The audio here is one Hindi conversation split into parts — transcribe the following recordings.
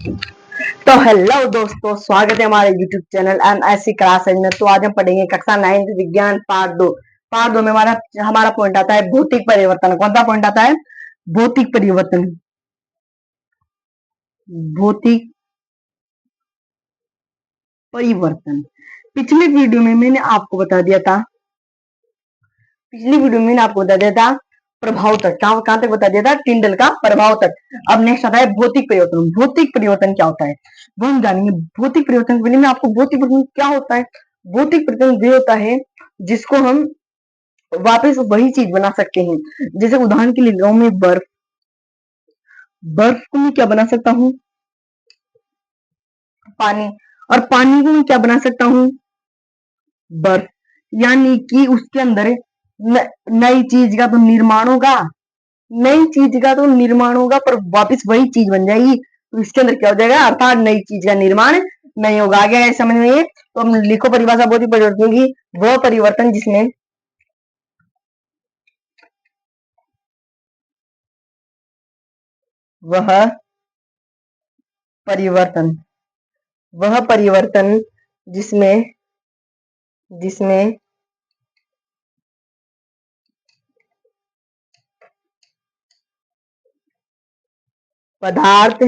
तो हेलो दोस्तों, स्वागत है हमारे यूट्यूब चैनल एमएससी क्लासेज में। तो आज हम पढ़ेंगे कक्षा 9 विज्ञान पार्ट 2 में हमारा हमारा पॉइंट आता है भौतिक परिवर्तन। कौन सा पॉइंट आता है? भौतिक परिवर्तन। भौतिक परिवर्तन। पिछली वीडियो में मैंने आपको बता दिया था प्रभाव तक। कहां तक बता दिया था? टिंडल का प्रभाव तक। अब नेक्स्ट आता है भौतिक परिवर्तन। भौतिक परिवर्तन क्या होता है वो हम जानेंगे। भौतिक परिवर्तन के पहले मैं आपको भौतिक परिवर्तन क्या होता है। भौतिक परिवर्तन ये होता है जिसको हम वापस वही चीज बना सकते हैं। जैसे उदाहरण के लिए गांव में बर्फ को मैं क्या बना सकता हूँ? पानी। और पानी को मैं क्या बना सकता हूँ? बर्फ। यानी कि उसके अंदर नई चीज का तो निर्माण होगा, पर वापस वही चीज बन जाएगी। तो इसके अंदर क्या हो जाएगा? अर्थात नई चीज का निर्माण नहीं होगा। आगे समझ में ये तो हम लिखो परिभाषा भौतिक परिवर्तन की। वह परिवर्तन जिसमें वह परिवर्तन जिसमें पदार्थ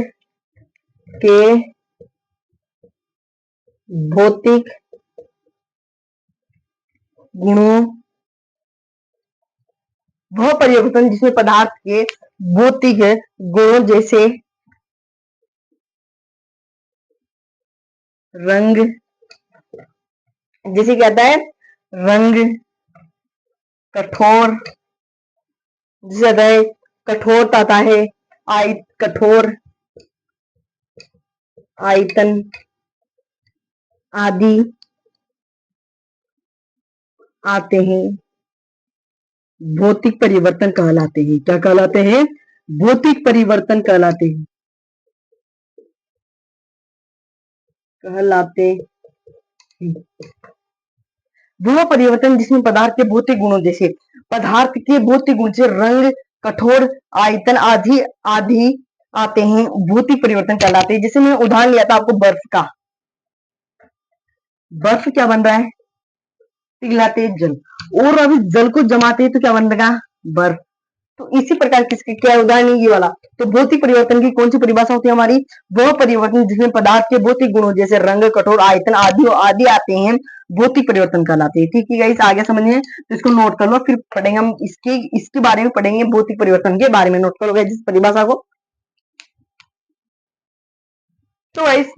के भौतिक गुणों वह परिवर्तन जिसमें पदार्थ के भौतिक गुणों जैसे रंग, जैसे कहता है रंग, कठोर, जिसे कहता है कठोरता आता है, कठोर, आयतन आदि आते हैं, भौतिक परिवर्तन कहलाते हैं। क्या कहलाते हैं? भौतिक परिवर्तन कहलाते हैं। वह परिवर्तन जिसमें पदार्थ के भौतिक गुणों जैसे रंग, कठोर, आयतन आदि आते हैं, भौतिक परिवर्तन कहलाते हैं। जैसे मैं उदाहरण लिया था आपको बर्फ का। बर्फ क्या बन रहा है? पिघलाते हैं जल, और अभी जल को जमाते हैं तो क्या बनेगा? बर्फ। तो इसी प्रकार किसके क्या उदाहरण ये वाला। तो भौतिक परिवर्तन की कौन सी परिभाषा होती है हमारी? वह परिवर्तन जिसमें पदार्थ के भौतिक गुणों जैसे रंग, कठोर, आयतन आदि आते हैं, भौतिक परिवर्तन कहलाते हैं। ठीक है गाइस, आगे समझिए तो इसको नोट कर लो, फिर पढ़ेंगे हम इसके बारे में पढ़ेंगे, भौतिक परिवर्तन के बारे में। नोट करो गाइस इस परिभाषा को। तो गाइस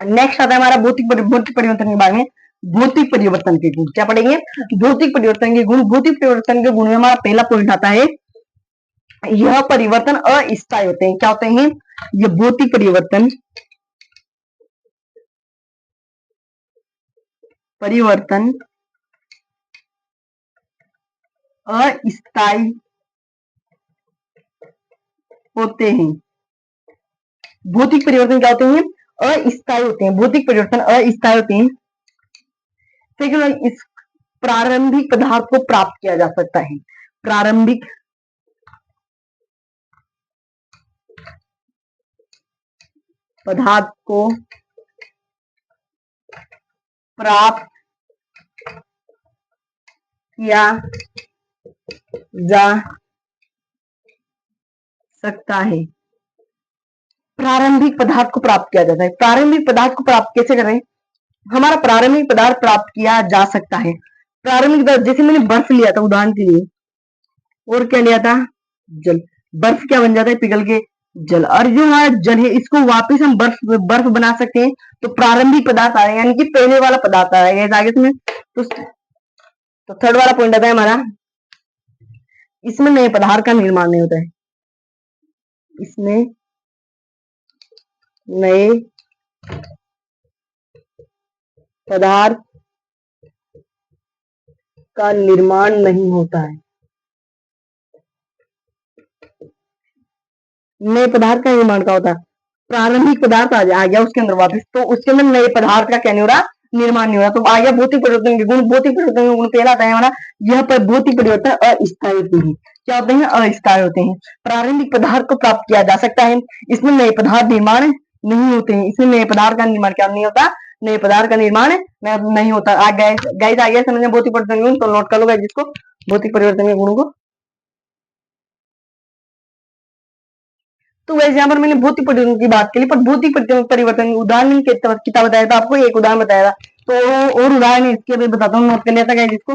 नेक्स्ट आता है हमारा भौतिक परिवर्तन के बारे में। भौतिक परिवर्तन के गुण क्या पढ़ेंगे? भौतिक परिवर्तन के गुण। भौतिक परिवर्तन के गुण में हमारा पहला पॉइंट आता है यह परिवर्तन अस्थायी होते हैं। क्या होते हैं? ये भौतिक परिवर्तन अस्थायी होते हैं। भौतिक परिवर्तन क्या होते हैं? अस्थायी होते हैं। भौतिक परिवर्तन अस्थायी होते हैं। तो इस प्रारंभिक पदार्थ को प्राप्त किया जा सकता है। प्रारंभिक पदार्थ को प्राप्त किया जा सकता है। प्रारंभिक पदार्थ को प्राप्त किया जाता है। प्रारंभिक पदार्थ को प्राप्त कैसे करें? हमारा प्रारंभिक पदार्थ प्राप्त किया जा सकता है। प्रारंभिक पदार्थ जैसे मैंने बर्फ लिया था उदाहरण के लिए, और क्या लिया था? जल। बर्फ क्या बन जाता है? पिघल के जल। और जो हमारा जल है इसको वापस हम बर्फ बना सकते हैं। तो प्रारंभिक पदार्थ आ यानी कि पहले वाला पदार्थ आएगा आगे में। तो थर्ड वाला पॉइंट आता है हमारा, इसमें नए पदार्थ का निर्माण नहीं होता है। इसमें नए पदार्थ का निर्माण नहीं होता है। नए पदार्थ का निर्माण का होता है। प्रारंभिक पदार्थ आ गया उसके अंदर वापस, तो उसके अंदर नए पदार्थ का क्या नहीं हो रहा? निर्माण नहीं हो रहा। तो आ गया भौतिक परिवर्तन के गुण। भौतिक परिवर्तन के गुण पहला आता है हमारा यह पर भौतिक परिवर्तन अस्थायी होते हैं। क्या होते हैं? अस्थायी होते हैं। प्रारंभिक पदार्थ को प्राप्त किया जा सकता है। इसमें नए पदार्थ निर्माण नहीं होते हैं। इसमें नए पदार्थ का निर्माण क्या नहीं होता, नए पदार्थ का निर्माण नहीं होता। गाइस आ गया समझ में भौतिक परिवर्तन गुण, तो नोट कर लो गाइस जिसको भौतिक परिवर्तन के गुणों को। तो वैसे यहाँ पर मैंने भौतिक परिवर्तन की बात करी, पर भौतिक परिवर्तन उदाहरण कितना बताया था आपको, एक उदाहरण बताया था। तो और उदाहरण इसके भी बताता हूँ, नोट कर लिया था गाइस जिसको।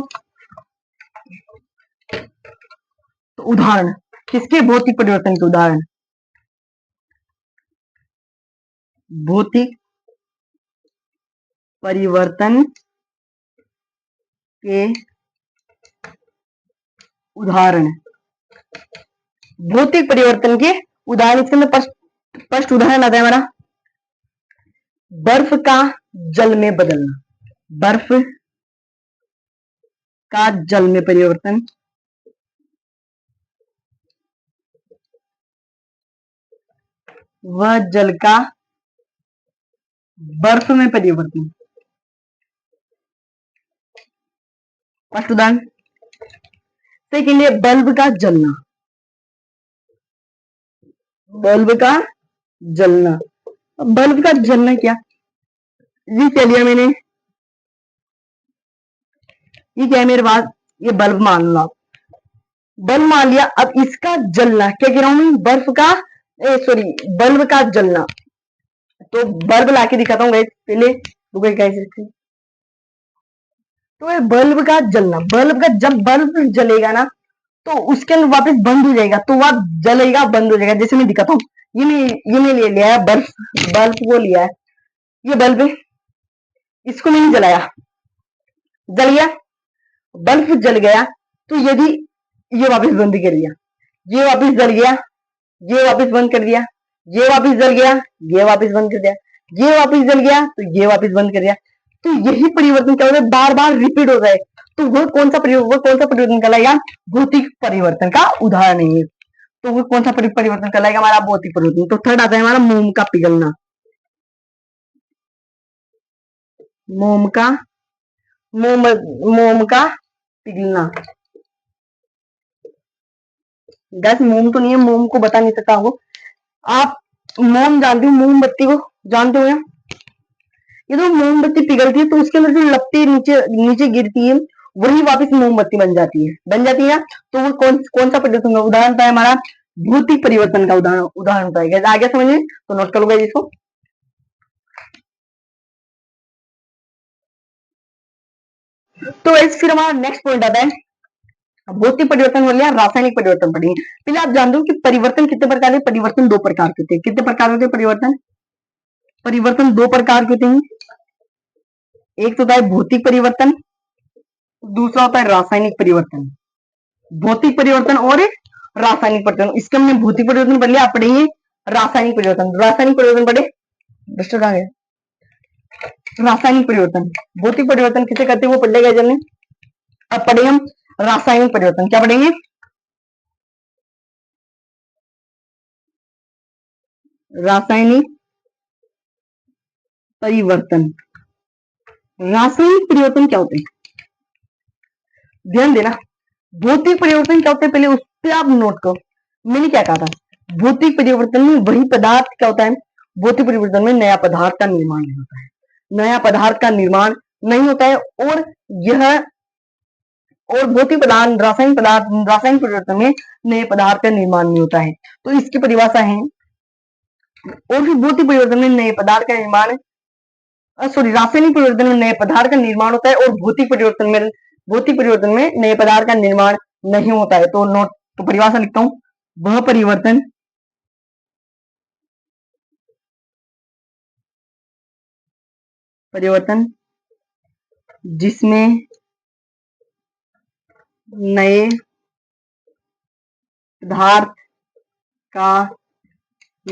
तो उदाहरण किसके, भौतिक परिवर्तन के उदाहरण, भौतिक परिवर्तन के उदाहरण, भौतिक परिवर्तन के उदाहरण। इसके अंदर फर्स्ट उदाहरण आता है हमारा बर्फ का जल में बदलना, बर्फ का जल में परिवर्तन, वह जल का बर्फ में परिवर्तन। फर्स्ट उदाहरण। सेकेंड है बल्ब का जलना, बल्ब का जलना। बल्ब का जलना क्या, ये क्या लिया मैंने, ये क्या है मेरे पास, ये बल्ब मान लो आप, बल्ब मान लिया। अब इसका जलना क्या कह रहा हूं मैं, बर्फ का सॉरी बल्ब का जलना। तो बल्ब लाके दिखाता हूँ गाइस, पहले रुको गाइस। तो ये बल्ब का जलना, बल्ब का जब बल्ब जलेगा ना तो उसके अंदर वापस बंद हो जाएगा, तो वह जलेगा बंद हो जाएगा। जैसे मैं दिखाता हूँ, ये मैं ले लिया है बल्ब, बल्ब को लिया है, ये बल्ब है, इसको मैंने जलाया, जल गया, बल्ब जल गया। तो यदि ये वापस बंद कर दिया, ये वापस जल गया, ये वापस बंद कर दिया, ये वापस जल गया, ये वापस बंद कर दिया, ये वापस जल गया, तो ये वापस बंद कर दिया। तो यही परिवर्तन क्या होता है, बार बार रिपीट हो जाए। तो वो कौन सा परिवर्तन कहलाएगा, भौतिक परिवर्तन का उदाहरण है। तो वो कौन सा परिवर्तन कहलाएगा, हमारा भौतिक परिवर्तन। तो थर्ड आता है हमारा मोम का पिघलना, मोम का मोम का पिघलना। गैस मोम तो नहीं है, मोम को बता नहीं सकता आपको। आप मोम जानते हो, मोमबत्ती को जानते हो या, ये तो मोमबत्ती पिघलती है तो उसके अंदर जो लपटें नीचे नीचे गिरती है वही वापस मोमबत्ती बन जाती है, बन जाती है। तो वो कौन सा परिवर्तन का उदाहरण था हमारा, भौतिक परिवर्तन का उदाहरण था। आगे समझिए तो नोट कर लो इसको। तो फिर हमारा नेक्स्ट पॉइंट आता है, भौतिक परिवर्तन हो लिया, रासायनिक परिवर्तन पढ़ेंगे। पहले आप जानते हो कि परिवर्तन कितने प्रकार के, परिवर्तन दो प्रकार के होते हैं। कितने प्रकार होते हैं परिवर्तन, परिवर्तन दो प्रकार के होते हैं। एक तो होता है भौतिक परिवर्तन, दूसरा होता है रासायनिक परिवर्तन। भौतिक परिवर्तन और रासायनिक परिवर्तन, इसके हमने भौतिक परिवर्तन पढ़ लिया, आप पढ़ेंगे रासायनिक परिवर्तन। रासायनिक परिवर्तन पढ़े, डस्टर कहां गए, रासायनिक परिवर्तन। भौतिक परिवर्तन किसे कहते हैं वो पढ़ लेगा जल्दी। अब पढ़ेंगे हम रासायनिक परिवर्तन, क्या पढ़ेंगे, रासायनिक परिवर्तन। रासायनिक परिवर्तन क्या होते हैं, ध्यान देना। भौतिक परिवर्तन क्या होते हैं पहले उस पर आप नोट करो। मैंने क्या कहा था, भौतिक परिवर्तन में वही पदार्थ क्या होता है, भौतिक परिवर्तन में नया पदार्थ का निर्माण नहीं होता है, नया पदार्थ का निर्माण नहीं होता है। और भौतिक पदार्थ, रासायनिक परिवर्तन में नए पदार्थ का निर्माण नहीं होता है। तो इसकी परिभाषा है, और फिर भौतिक परिवर्तन में नए पदार्थ का निर्माण, सॉरी रासायनिक परिवर्तन में नए पदार्थ का निर्माण होता है, और भौतिक परिवर्तन में नए पदार्थ का निर्माण नहीं होता है। तो नोट, तो परिभाषा लिखता हूं, वह परिवर्तन जिसमें नए पदार्थ का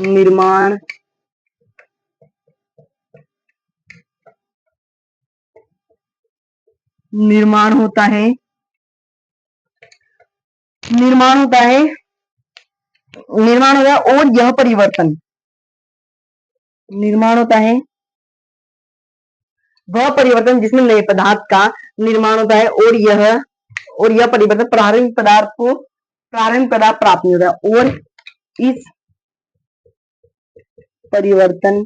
निर्माण होता है, निर्माण होता है, और यह परिवर्तन, निर्माण होता है वह परिवर्तन जिसमें नए पदार्थ का निर्माण होता है, और यह परिवर्तन प्रारंभिक पदार्थ प्राप्त नहीं होता है। और इस परिवर्तन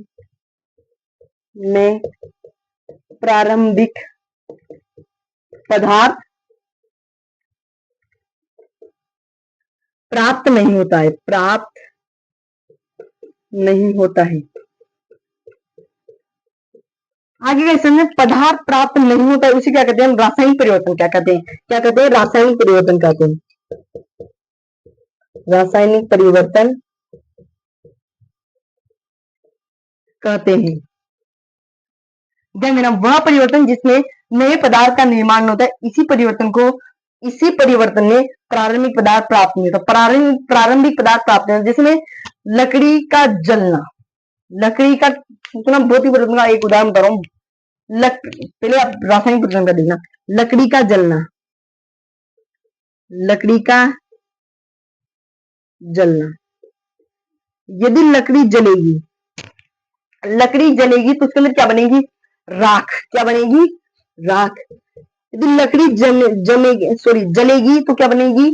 में प्रारंभिक पदार्थ प्राप्त नहीं होता है, प्राप्त नहीं होता है। आगे का इसमें पदार्थ प्राप्त नहीं होता है उसे क्या कहते हैं? रासायनिक परिवर्तन। क्या कहते हैं? क्या कहते हैं? रासायनिक परिवर्तन कहते हैं। रासायनिक परिवर्तन कहते हैं। ध्यान देना, वह परिवर्तन जिसमें नए पदार्थ का निर्माण होता है, इसी परिवर्तन में प्रारंभिक पदार्थ प्राप्त नहीं होता। प्रारंभिक पदार्थ प्राप्त नहीं होता, जिसमें लकड़ी का जलना, लकड़ी का भौतिक परिवर्तन का एक उदाहरण बता रहा हूं। पहले आप रासायनिक परिवर्तन का देखना। लकड़ी का जलना, लकड़ी का जलना, यदि लकड़ी जलेगी, लकड़ी जलेगी तो उसके अंदर क्या बनेगी? राख। क्या बनेगी? राख। यदि लकड़ी जलेगी तो क्या बनेगी?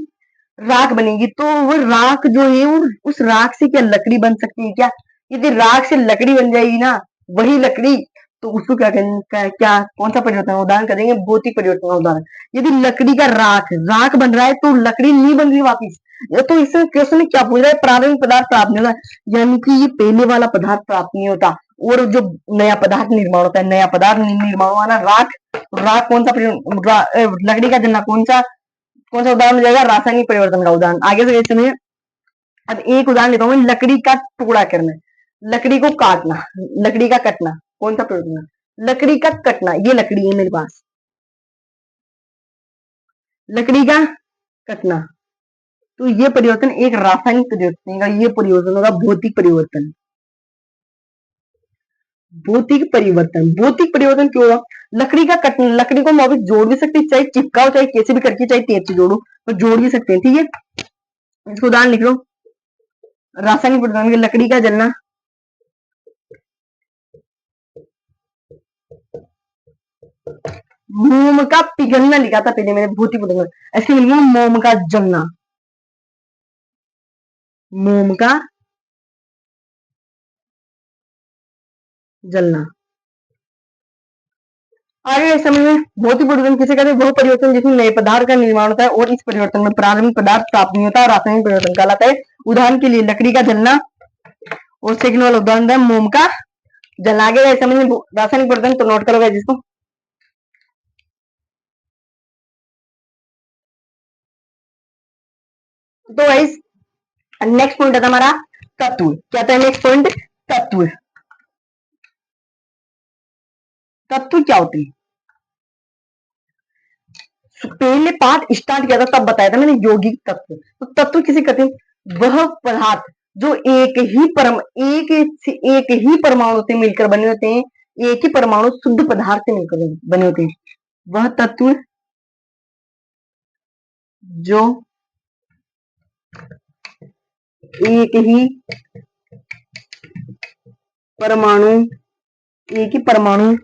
राख बनेगी। तो वो राख जो है, वो उस राख से क्या लकड़ी बन सकती है क्या? यदि राख से लकड़ी बन जाएगी ना, वही लकड़ी, तो उसको क्या कौन सा परिवर्तन उदाहरण करेंगे? भौतिक परिवर्तन का उदाहरण। यदि लकड़ी का राख बन रहा है तो लकड़ी नहीं बन रही वापिस। तो इस क्वेश्चन में क्या पूछ रहा है? प्रारंभिक पदार्थ प्राप्त नहीं होता, यानी कि ये पहले वाला पदार्थ प्राप्त नहीं होता और जो नया पदार्थ निर्माण होता है, नया पदार्थ निर्माण वाला राख, राख कौन सा लकड़ी का जलना कौन सा उदाहरण हो जाएगा? रासायनिक परिवर्तन का उदाहरण। आगे से सुनिए, अब एक उदाहरण लेता हूं, लकड़ी का टुकड़ा करना, लकड़ी को काटना, लकड़ी का कटना, कौन सा परिवर्तन? लकड़ी का कटना। ये लकड़ी है मेरे पास, लकड़ी का कटना, तो ये परिवर्तन एक रासायनिक परिवर्तन का, ये परिवर्तन होगा भौतिक परिवर्तन। भौतिक परिवर्तन, भौतिक परिवर्तन क्यों होगा? लकड़ी का कटना, लकड़ी को हम वापस जोड़ भी सकते हैं, चाहे चिपकाओ, चाहे कैसे भी करके, चाहे तेज से जोड़ो, तो जोड़ भी सकते हैं। ठीक है, इसको उदाहरण लिख लो। रासायनिक परिवर्तन के लकड़ी का जलना, मोम का पिघलना लिखा था पहले मैंने, भौतिक परिवर्तन, ऐसे लिखूंगा मोम का जलना, मोम का जलना। आगे समझ में, भौतिक परिवर्तन किसे कहते हैं? वह परिवर्तन जिसमें नए पदार्थ का निर्माण होता है और इस परिवर्तन में प्रारंभिक पदार्थ प्राप्त नहीं होता, रासायनिक परिवर्तन कहलाता है। उदाहरण के लिए लकड़ी का जलना, और सेकंड वाला उदाहरण है मोम का जलना। आगे समझ में, रासायनिक परिवर्तन तो नोट करोगे जिसको। तो गाइस, नेक्स्ट पॉइंट था हमारा तत्व। क्या था नेक्स्ट पॉइंट? तत्व। तत्व क्या होते हैं? पहले पार्ट स्टार्ट किया था तब बताया था मैंने, यौगिक तत्व। तो तत्व किसे कहते हैं? वह पदार्थ जो एक ही परमाणु से मिलकर बने होते हैं, एक ही परमाणु शुद्ध पदार्थ से मिलकर बने होते हैं, वह तत्व जो एक ही परमाणु